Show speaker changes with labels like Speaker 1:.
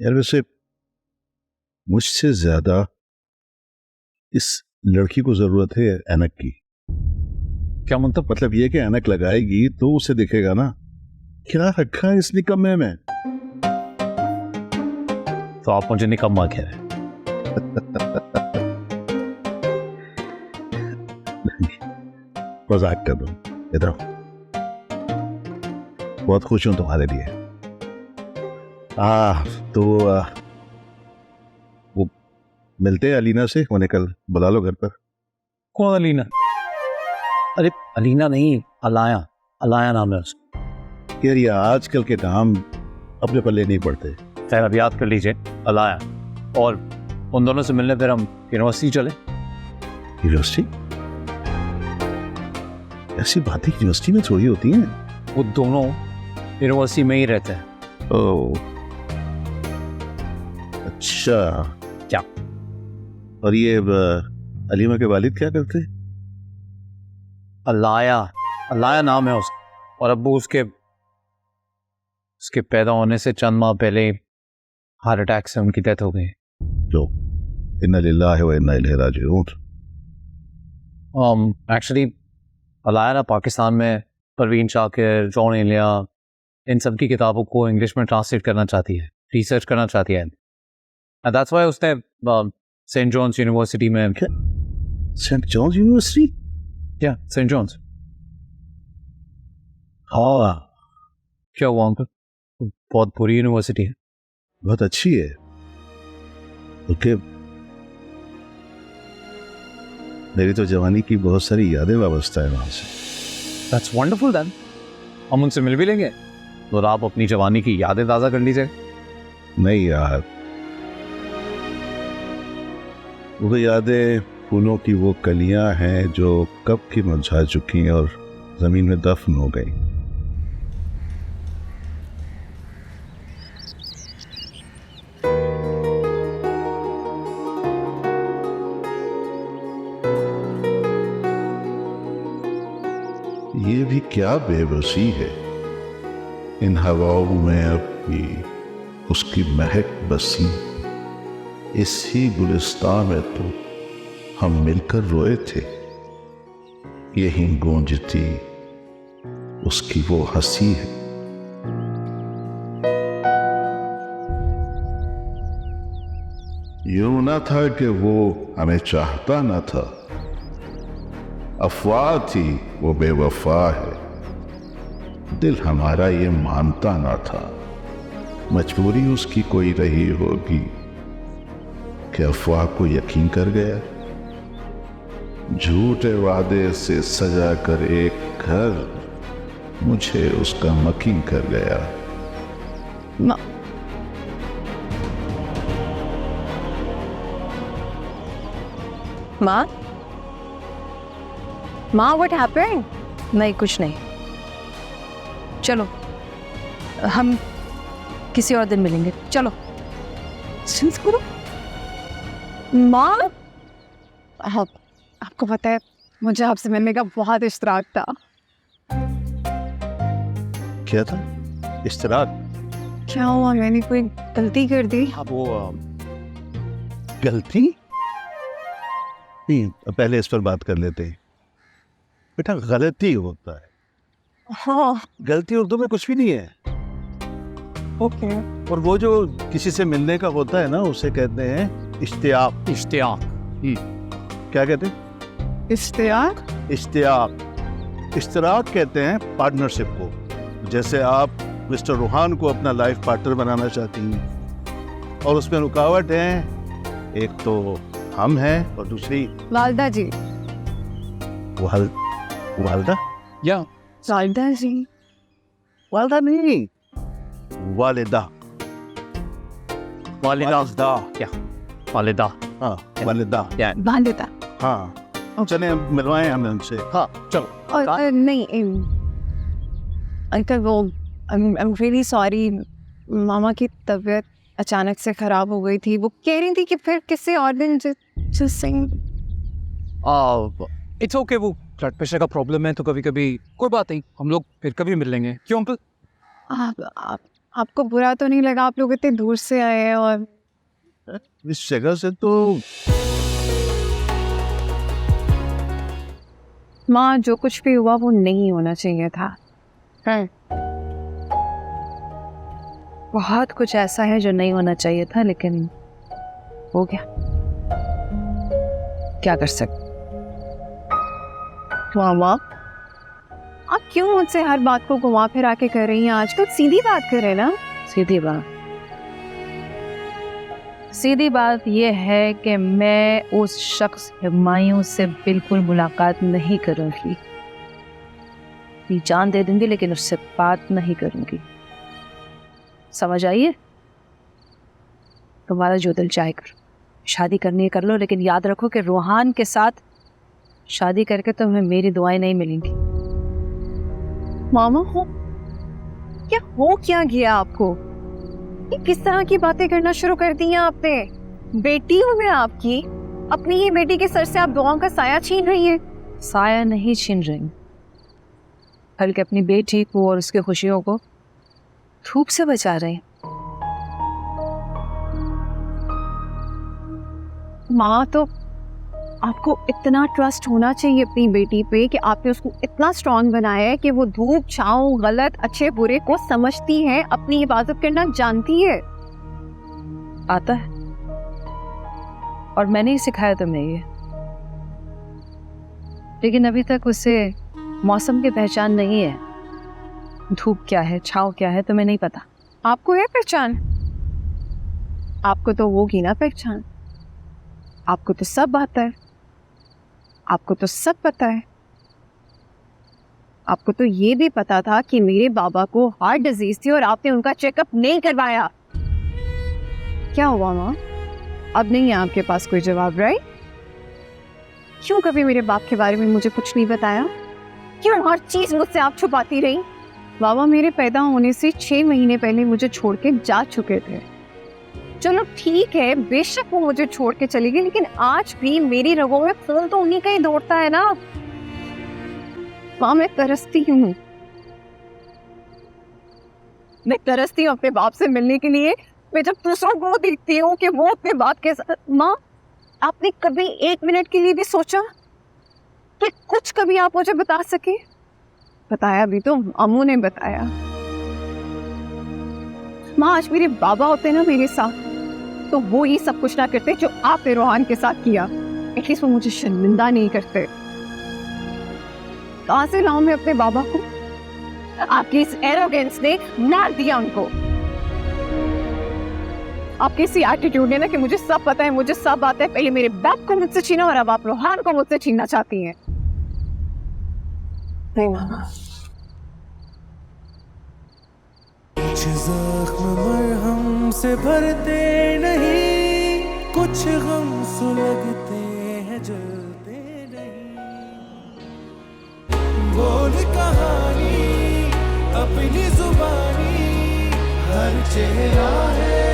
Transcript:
Speaker 1: यार वैसे मुझसे ज्यादा इस लड़की को जरूरत है ऐनक की।
Speaker 2: क्या
Speaker 1: मतलब ये कि ऐनक लगाएगी तो उसे दिखेगा ना क्या रखा है इस निकम्मे में।
Speaker 2: तो आप मुझे निकम्मा कह रहे हैं?
Speaker 1: मजाक कर रहा हूं। इधर आओ। बहुत खुश हूं तुम्हारे लिए। तो वो मिलते हैं अलीना से, उन्हें कल बुला लो घर पर।
Speaker 2: कौन अलीना? अरे अलीना नहीं, अलाया। अलाया नाम है उसका।
Speaker 1: यार ये आजकल के नाम अपने पल्ले नहीं पड़ते।
Speaker 2: खैर अब याद कर लीजिए, अलाया। और उन दोनों से मिलने फिर हम यूनिवर्सिटी चले।
Speaker 1: यूनिवर्सिटी? ऐसी बातें यूनिवर्सिटी में थोड़ी होती हैं।
Speaker 2: वो दोनों यूनिवर्सिटी में ही रहते हैं।
Speaker 1: ओह अच्छा।
Speaker 2: क्या?
Speaker 1: और ये अलीमा के वालिद क्या करते हैं?
Speaker 2: अलाया। अलाया नाम है उसका। और अब्बू उसके पैदा होने से चंद माह पहले हार्ट अटैक से उनकी डेथ हो गई।
Speaker 1: जो इन्ना लिल्लाहि व इन्ना इलैहि राजिऊन।
Speaker 2: एक्चुअली अलाया ना पाकिस्तान में परवीन शाकिर, जॉन एलिया, इन सब की किताबों को इंग्लिश में ट्रांसलेट करना चाहती है, रिसर्च करना चाहती है। एंड दैट्स व्हाई उसने सेंट जॉन्स यूनिवर्सिटी में।
Speaker 1: Saint John's University?
Speaker 2: क्या सेंट जॉन्स?
Speaker 1: हाँ।
Speaker 2: क्या हुआ अंकल? बहुत बुरी यूनिवर्सिटी है।
Speaker 1: बहुत अच्छी है। ओके। मेरी तो जवानी की बहुत सारी यादें वाबस्ता है वहां से।
Speaker 2: That's wonderful then. हम उनसे मिल भी लेंगे और आप अपनी जवानी की यादें ताज़ा कर लीजिए।
Speaker 1: नहीं यार, वो यादें फूलों की वो कलियां हैं जो कब की मुरझा चुकी और जमीन में दफन हो गई। ये भी क्या बेबसी है। इन हवाओं में अब भी उसकी महक बसी। इसी गुलिस्तान में तो हम मिलकर रोए थे। यही गूंजती उसकी वो हंसी है। यूं ना था कि वो हमें चाहता ना था। अफवाह थी वो बेवफा है। दिल हमारा ये मानता ना था। मजबूरी उसकी कोई रही होगी कि अफवाह को यकीन कर गया। झूठे वादे से सजा कर एक घर मुझे उसका मकीन कर गया।
Speaker 3: माँ, माँ व्हाट हैपेंड? नहीं कुछ नहीं, चलो हम किसी और दिन मिलेंगे। चलो करो। माँ,
Speaker 4: आपको पता है मुझे आपसे मिलने का बहुत इश्तराक था।
Speaker 1: क्या था? इश्तराक?
Speaker 4: क्या हुआ? मैंने कोई गलती कर दी?
Speaker 2: वो
Speaker 1: गलती नहीं, पहले इस पर बात कर लेते हैं। बेटा गलती होता है।
Speaker 4: हाँ
Speaker 1: गलती उर्दू में कुछ भी नहीं है।
Speaker 4: ओके।
Speaker 1: और वो जो किसी से मिलने का होता है ना, उसे कहते हैं इश्तियाक।
Speaker 2: इश्तियाक।
Speaker 1: क्या कहते हैं?
Speaker 4: इश्तियाक।
Speaker 1: इश्तियाक। इश्तराक कहते हैं पार्टनरशिप को। जैसे आप मिस्टर रूहान को अपना लाइफ पार्टनर बनाना चाहती हैं और उसमें रुकावट है, एक तो हम हैं और दूसरी
Speaker 4: वालदा जी।
Speaker 1: वालदा?
Speaker 2: या
Speaker 4: वालदा जी।
Speaker 1: वालदा नहीं, वालिदा।
Speaker 2: वालिदा। क्या? वालिदा।
Speaker 1: हाँ वालिदा।
Speaker 4: वालिदा।
Speaker 1: हाँ चले मिलवाएं हमें उनसे।
Speaker 2: हाँ चलो।
Speaker 4: और नहीं अंकल, वो आई एम रियली सॉरी, मामा की तबीयत अचानक से खराब हो गई थी। वो कह रही थी कि फिर किसी और दिन
Speaker 2: इट्स ओके। वो ब्लड प्रेशर का प्रॉब्लम है तो कभी कभी कोई बात नहीं, हम लोग फिर कभी मिल लेंगे। क्यों अंकल?
Speaker 4: आपको बुरा तो नहीं लगा? आप लोग इतने दूर से आए हैं और
Speaker 1: इस जगह से तो
Speaker 4: माँ, जो कुछ भी हुआ वो नहीं होना चाहिए था।
Speaker 3: बहुत कुछ ऐसा है जो नहीं होना चाहिए था, लेकिन हो गया। क्या कर सकते।
Speaker 4: मामा, आप क्यों मुझसे हर बात को घुमा फिरा के कर रही हैं? आजकल सीधी बात करें ना।
Speaker 3: सीधी बात यह है कि मैं उस शख्स हुमायूं से बिल्कुल मुलाकात नहीं करूंगी। अपनी जान दे दूंगी लेकिन उससे बात नहीं करूंगी। समझ आइए? तुम्हारा जो दिल चाहे करो, शादी करनी है कर लो, लेकिन याद रखो कि रूहान के साथ शादी करके तुम्हें मेरी दुआएं नहीं मिलेंगी।
Speaker 4: मामा, हो क्या गया आपको? ये किस तरह की बातें करना शुरू कर दी हैं आपने? बेटी हूँ मैं आपकी, अपनी ही बेटी के सर से आप दुआओं का साया छीन रही हैं।
Speaker 3: साया नहीं छीन रही, बल्कि अपनी बेटी को और उसकी खुशियों को धूप से बचा रहे हैं।
Speaker 4: माँ, तो आपको इतना ट्रस्ट होना चाहिए अपनी बेटी पे कि आपने उसको इतना स्ट्रांग बनाया है कि वो धूप छांव, गलत अच्छे बुरे को समझती है, अपनी हिफाजत करना जानती है।
Speaker 3: आता है, और मैंने ही सिखाया तुम्हें ये। लेकिन अभी तक उसे मौसम की पहचान नहीं है। धूप क्या है, छांव क्या है, तुम्हें नहीं पता।
Speaker 4: आपको है पहचान? आपको तो होगी ना पहचान। आपको तो सब आता है, आपको तो सब पता है। आपको तो ये भी पता था कि मेरे बाबा को हार्ट डिजीज थी और आपने उनका चेकअप नहीं करवाया। क्या हुआ माँ? अब नहीं है आपके पास कोई जवाब, राइट? क्यों कभी मेरे बाप के बारे में मुझे कुछ नहीं बताया? क्यों हर चीज मुझसे आप छुपाती रही? बाबा मेरे पैदा होने से 6 महीने पहले मुझे छोड़ के जा चुके थे। चलो ठीक है, बेशक वो मुझे छोड़ के चली गई, लेकिन आज भी मेरी रगों में खून तो उन्हीं का ही दौड़ता है ना। माँ, मैं तरसती हूँ, मैं तरसती हूँ अपने बाप से मिलने के लिए। मैं जब दूसरों को देखती हूँ कि वो अपने बाप के साथ। माँ, आपने कभी 1 मिनट के लिए भी सोचा कि कुछ कभी आप मुझे बता सके? बताया भी तो अम्मू ने बताया। माँ, आज मेरे बाबा होते ना मेरे साथ, तो वो ही सब कुछ ना करते जो आपने रोहान के साथ किया। एटलीस्ट वो मुझे शर्मिंदा नहीं करते। कहाँ से लाऊं मैं अपने बाबा को? आपकी इस एरोगेंस ने मार दिया उनको। आपकी इसी एटीट्यूड ने ना कि मुझे सब पता है, मुझे सब आता है। पहले मेरे बाप को मुझसे छीना और अब आप रोहान को मुझसे छीनना चाहती हैं। नहीं मामा,
Speaker 5: कुछ जख्म मरहम से भरते नहीं, कुछ गम सुलगते हैं जलते नहीं। बोल कहानी अपनी जुबानी, हर चेहरा है